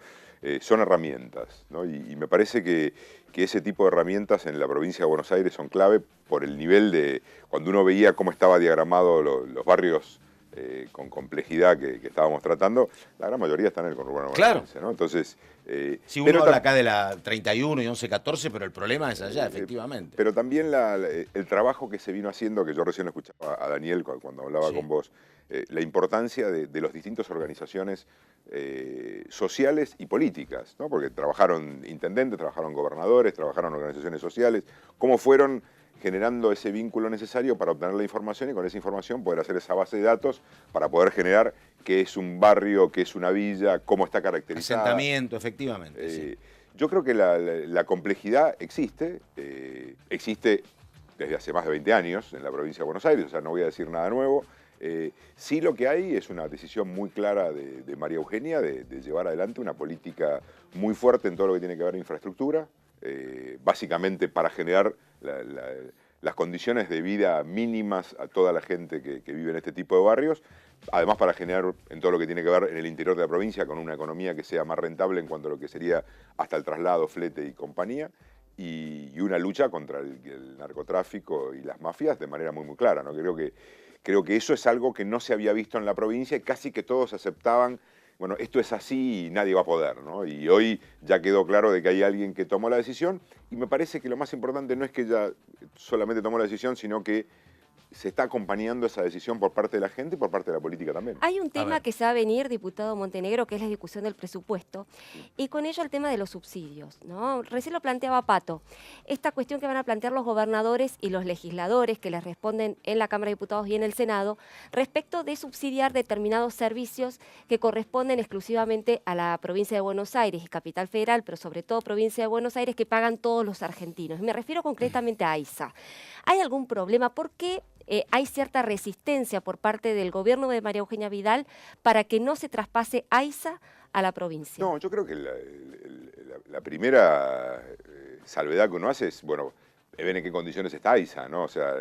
son herramientas, ¿no? Y me parece que ese tipo de herramientas en la provincia de Buenos Aires son clave por el nivel de... Cuando uno veía cómo estaba diagramado los barrios con complejidad que estábamos tratando, la gran mayoría están en el conurbano bonaerense, ¿no? Entonces... si uno habla acá de la 31 y 11-14, pero el problema es allá, efectivamente. Pero también el trabajo que se vino haciendo, que yo recién escuchaba a Daniel cuando hablaba con vos, la importancia de las distintas organizaciones sociales y políticas, ¿no? Porque trabajaron intendentes, trabajaron gobernadores, trabajaron organizaciones sociales, cómo fueron generando ese vínculo necesario para obtener la información y con esa información poder hacer esa base de datos para poder generar qué es un barrio, qué es una villa, cómo está caracterizada. Asentamiento, efectivamente. Sí. Yo creo que la complejidad existe desde hace más de 20 años en la provincia de Buenos Aires, o sea, no voy a decir nada nuevo. Sí, lo que hay es una decisión muy clara de María Eugenia de llevar adelante una política muy fuerte en todo lo que tiene que ver con infraestructura, básicamente para generar las condiciones de vida mínimas a toda la gente que vive en este tipo de barrios, además para generar en todo lo que tiene que ver en el interior de la provincia con una economía que sea más rentable en cuanto a lo que sería hasta el traslado, flete y compañía, y una lucha contra el narcotráfico y las mafias de manera muy clara, ¿no? Creo que eso es algo que no se había visto en la provincia y casi que todos aceptaban, bueno, esto es así y nadie va a poder, ¿no? Y hoy ya quedó claro de que hay alguien que tomó la decisión y me parece que lo más importante no es que ella solamente tomó la decisión, sino que se está acompañando esa decisión por parte de la gente y por parte de la política también. Hay un tema que se va a venir, diputado Montenegro, que es la discusión del presupuesto, y con ello el tema de los subsidios, ¿no? Recién lo planteaba Pato, esta cuestión que van a plantear los gobernadores y los legisladores que les responden en la Cámara de Diputados y en el Senado, respecto de subsidiar determinados servicios que corresponden exclusivamente a la provincia de Buenos Aires y Capital Federal, pero sobre todo provincia de Buenos Aires, que pagan todos los argentinos. Me refiero concretamente a AISA. ¿Hay algún problema? ¿Por qué hay cierta resistencia por parte del gobierno de María Eugenia Vidal para que no se traspase AISA a la provincia? No, yo creo que la primera salvedad que uno hace es, bueno, ven en qué condiciones está AISA, ¿no? O sea,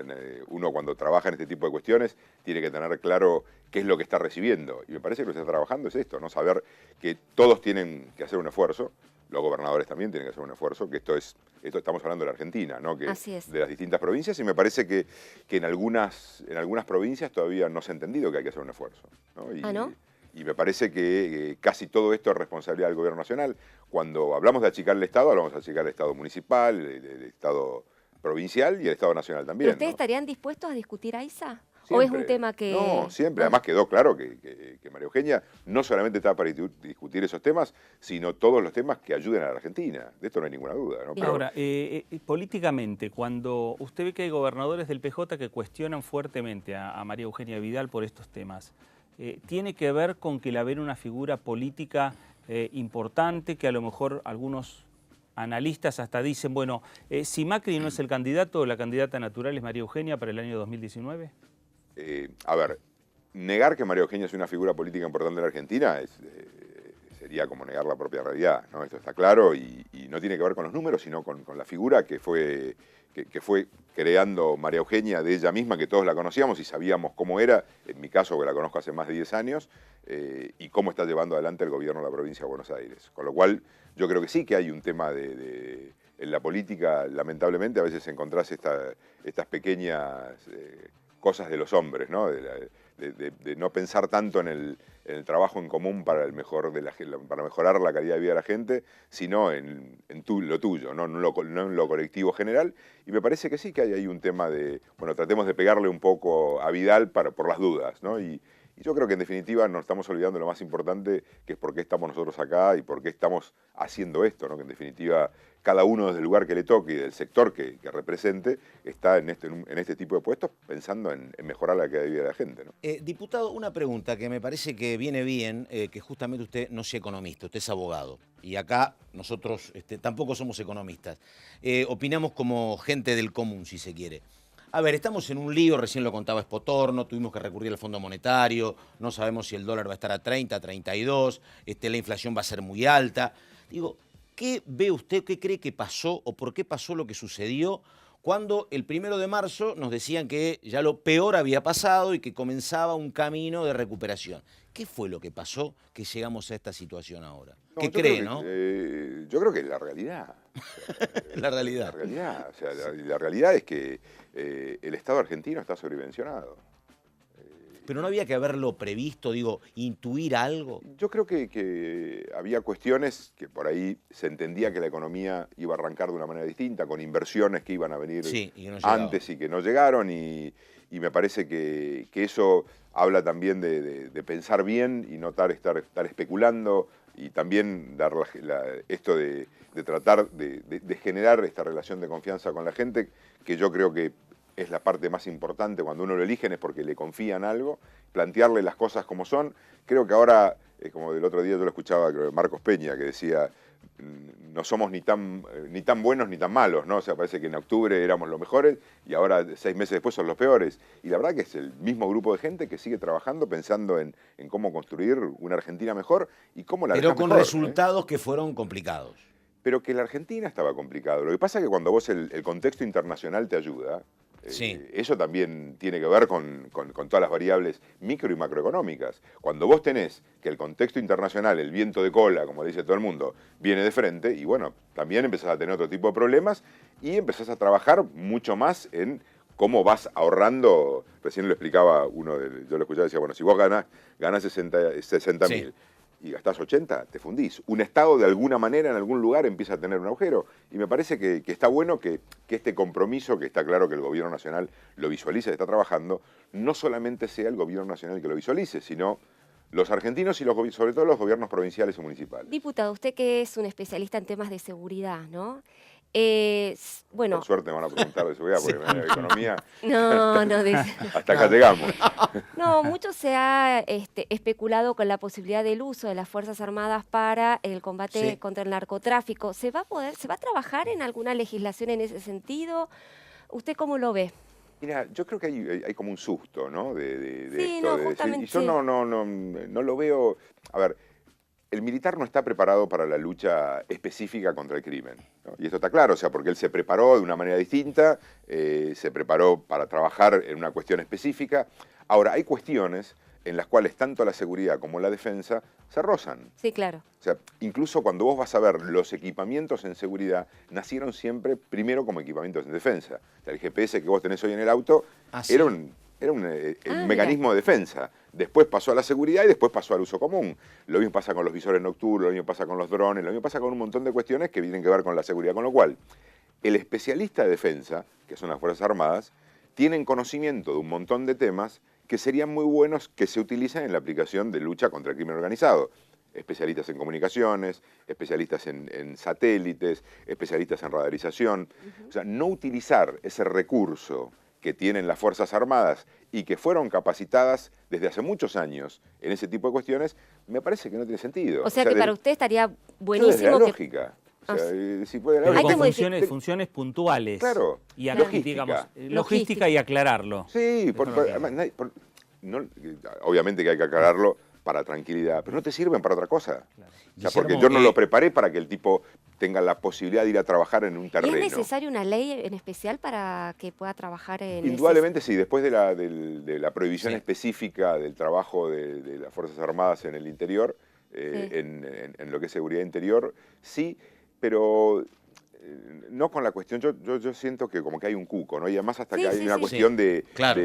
uno cuando trabaja en este tipo de cuestiones tiene que tener claro qué es lo que está recibiendo. Y me parece que lo que está trabajando es esto, ¿no? Saber que todos tienen que hacer un esfuerzo, los gobernadores también tienen que hacer un esfuerzo, que esto estamos hablando de la Argentina, ¿no? Que así es. De las distintas provincias, y me parece que en algunas provincias todavía no se ha entendido que hay que hacer un esfuerzo, ¿no? ¿No? Y me parece que casi todo esto es responsabilidad del gobierno nacional. Cuando hablamos de achicar el Estado, hablamos de achicar el Estado municipal, el Estado provincial y el Estado nacional también. ¿Pero ustedes ¿no? estarían dispuestos a discutir AISA? Siempre. ¿O es un tema que...? No, siempre. Además quedó claro que María Eugenia no solamente está para discutir esos temas, sino todos los temas que ayuden a la Argentina. De esto no hay ninguna duda, ¿no? Pero... Ahora, políticamente, cuando usted ve que hay gobernadores del PJ que cuestionan fuertemente a María Eugenia Vidal por estos temas, ¿tiene que ver con que la ven una figura política importante, que a lo mejor algunos analistas hasta dicen, bueno, si Macri no es el candidato, la candidata natural es María Eugenia para el año 2019? A ver, negar que María Eugenia es una figura política importante en la Argentina sería como negar la propia realidad, ¿no? Esto está claro y no tiene que ver con los números, sino con la figura que fue creando María Eugenia de ella misma, que todos la conocíamos y sabíamos cómo era, en mi caso, que la conozco hace más de 10 años, y cómo está llevando adelante el gobierno de la provincia de Buenos Aires. Con lo cual, yo creo que sí que hay un tema en la política, lamentablemente, a veces encontrás estas pequeñas cosas de los hombres, ¿no? De no pensar tanto en el trabajo en común para mejorar la calidad de vida de la gente, sino en lo tuyo, no en lo colectivo general. Y me parece que sí que hay ahí un tema de, bueno, tratemos de pegarle un poco a Vidal por las dudas, ¿no? Y Y yo creo que en definitiva nos estamos olvidando lo más importante, que es por qué estamos nosotros acá y por qué estamos haciendo esto, ¿no? Que en definitiva cada uno desde el lugar que le toque y del sector que represente está en este tipo de puestos pensando en mejorar la calidad de vida de la gente, ¿no? Diputado, una pregunta que me parece que viene bien, que justamente usted no sea economista, usted es abogado. Y acá nosotros tampoco somos economistas. Opinamos como gente del común, si se quiere. A ver, estamos en un lío, recién lo contaba Espotorno, tuvimos que recurrir al Fondo Monetario, no sabemos si el dólar va a estar a 30, 32, la inflación va a ser muy alta. Digo, ¿qué ve usted, qué cree que pasó o por qué pasó lo que sucedió cuando el 1 de marzo nos decían que ya lo peor había pasado y que comenzaba un camino de recuperación? ¿Qué fue lo que pasó que llegamos a esta situación ahora? ¿Qué cree, no? Yo creo que la realidad. La realidad. La realidad. O sea, la realidad es que el Estado argentino está sobredimensionado. Pero no había que haberlo previsto, digo, intuir algo. Yo creo que había cuestiones que por ahí se entendía que la economía iba a arrancar de una manera distinta, con inversiones que iban a venir antes y que no llegaron, y me parece que eso habla también de pensar bien y no estar especulando, y también dar esto de tratar de generar esta relación de confianza con la gente, que yo creo que es la parte más importante cuando uno lo eligen, es porque le confían algo, plantearle las cosas como son. Creo que ahora, como del otro día yo lo escuchaba, creo, Marcos Peña, que decía, no somos ni tan buenos ni tan malos, ¿no? O sea, parece que en octubre éramos los mejores y ahora 6 meses después son los peores. Y la verdad que es el mismo grupo de gente que sigue trabajando pensando en cómo construir una Argentina mejor y cómo la Pero dejar con mejor, resultados que fueron complicados. Pero que la Argentina estaba complicado. Lo que pasa es que cuando vos el contexto internacional te ayuda, eso también tiene que ver con todas las variables micro y macroeconómicas. Cuando vos tenés que el contexto internacional, el viento de cola, como dice todo el mundo, viene de frente, y bueno, también empezás a tener otro tipo de problemas y empezás a trabajar mucho más en cómo vas ahorrando. Recién lo explicaba yo lo escuchaba y decía, bueno, si vos ganás 60.000 y gastás 80, te fundís. Un Estado de alguna manera en algún lugar empieza a tener un agujero. Y me parece que está bueno que este compromiso, que está claro que el gobierno nacional lo visualiza y está trabajando, no solamente sea el gobierno nacional que lo visualice, sino los argentinos y sobre todo los gobiernos provinciales y municipales. Diputado, usted que es un especialista en temas de seguridad, ¿no? Bueno. Por suerte me van a preguntar de seguridad, porque me da economía. No. Hasta acá llegamos. No, mucho se ha especulado con la posibilidad del uso de las Fuerzas Armadas para el combate contra el narcotráfico. ¿Se va a trabajar en alguna legislación en ese sentido? ¿Usted cómo lo ve? Mira, yo creo que hay como un susto, ¿no? De Sí, esto. no, justamente. Y yo no lo veo. A ver, el militar no está preparado para la lucha específica contra el crimen, ¿no? Y esto está claro, o sea, porque él se preparó de una manera distinta, se preparó para trabajar en una cuestión específica. Ahora, hay cuestiones en las cuales tanto la seguridad como la defensa se rozan. Sí, claro. O sea, incluso cuando vos vas a ver los equipamientos en seguridad, nacieron siempre primero como equipamientos en defensa. O sea, el GPS que vos tenés hoy en el auto era un mecanismo de defensa. Después pasó a la seguridad y después pasó al uso común. Lo mismo pasa con los visores nocturnos, lo mismo pasa con los drones, lo mismo pasa con un montón de cuestiones que tienen que ver con la seguridad. Con lo cual, el especialista de defensa, que son las Fuerzas Armadas, tienen conocimiento de un montón de temas que serían muy buenos que se utilicen en la aplicación de lucha contra el crimen organizado. Especialistas en comunicaciones, especialistas en satélites, especialistas en radarización. O sea, no utilizar ese recurso que tienen las Fuerzas Armadas y que fueron capacitadas desde hace muchos años en ese tipo de cuestiones, me parece que no tiene sentido. O sea que para usted estaría buenísimo desde la lógica. O sea, si puede pero haber con funciones puntuales. Claro. Y Logística. digamos, logística y aclararlo. Sí, obviamente que hay que aclararlo para tranquilidad, pero no te sirven para otra cosa. Claro. O sea, porque yo no lo preparé para que el tipo tenga la posibilidad de ir a trabajar en un terreno. ¿Y es necesaria una ley en especial para que pueda trajar en Indudablemente sí, después de la prohibición específica del trabajo de las Fuerzas Armadas en el interior, en lo que es seguridad interior, sí, pero no con la cuestión, yo siento que como que hay un cuco, ¿no? Y además hasta Sí, que hay sí, una sí. cuestión Claro.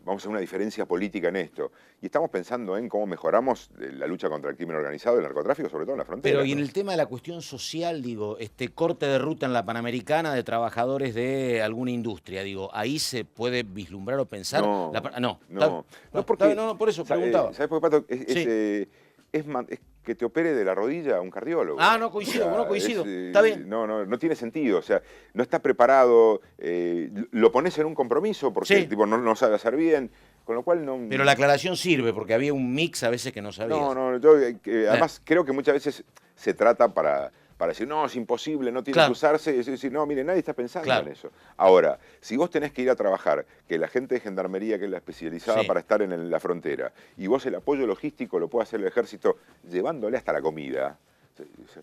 vamos a hacer una diferencia política en esto. Y estamos pensando en cómo mejoramos la lucha contra el crimen organizado, el narcotráfico, sobre todo en la frontera. Pero y en ¿no? el tema de la cuestión social, digo, corte de ruta en la Panamericana de trabajadores de alguna industria, digo, ahí se puede vislumbrar o pensar. No, No, no, por eso preguntaba. ¿Sabes por qué, Pato? Sí. Es que te opere de la rodilla un cardiólogo. Ah, no coincido, no coincido. Está bien. No tiene sentido. O sea, no está preparado, lo pones en un compromiso porque Sí. tipo, no sabe hacer bien, con lo cual no... Pero la aclaración sirve, porque había un mix a veces que no sabías. yo además creo que muchas veces se trata para decir, no, es imposible, no tiene Claro. que usarse, y decir, no, mire, nadie está pensando Claro. en eso. Ahora, si vos tenés que ir a trabajar, que la gente de gendarmería, que es la especializada Sí. para estar en la frontera, y vos el apoyo logístico lo puede hacer el ejército llevándole hasta la comida,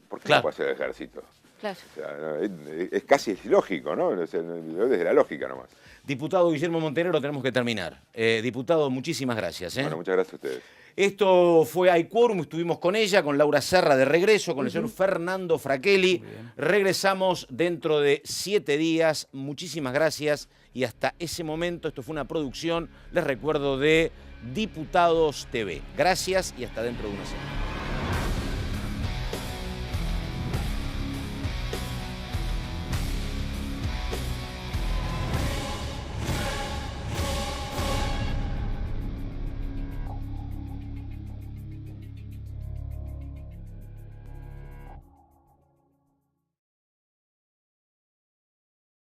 ¿por qué Claro. no puede hacer el ejército? Claro. O sea, es casi ilógico, ¿no? O sea, desde la lógica nomás. Diputado Guillermo Montenegro, tenemos que terminar. Diputado, muchísimas gracias. Bueno, muchas gracias a ustedes. Esto fue Hay Quórum, estuvimos con ella, con Laura Serra de regreso, con el señor Fernando Fraquelli. Regresamos dentro de 7 días. Muchísimas gracias y hasta ese momento, esto fue una producción, les recuerdo, de Diputados TV. Gracias y hasta dentro de una semana.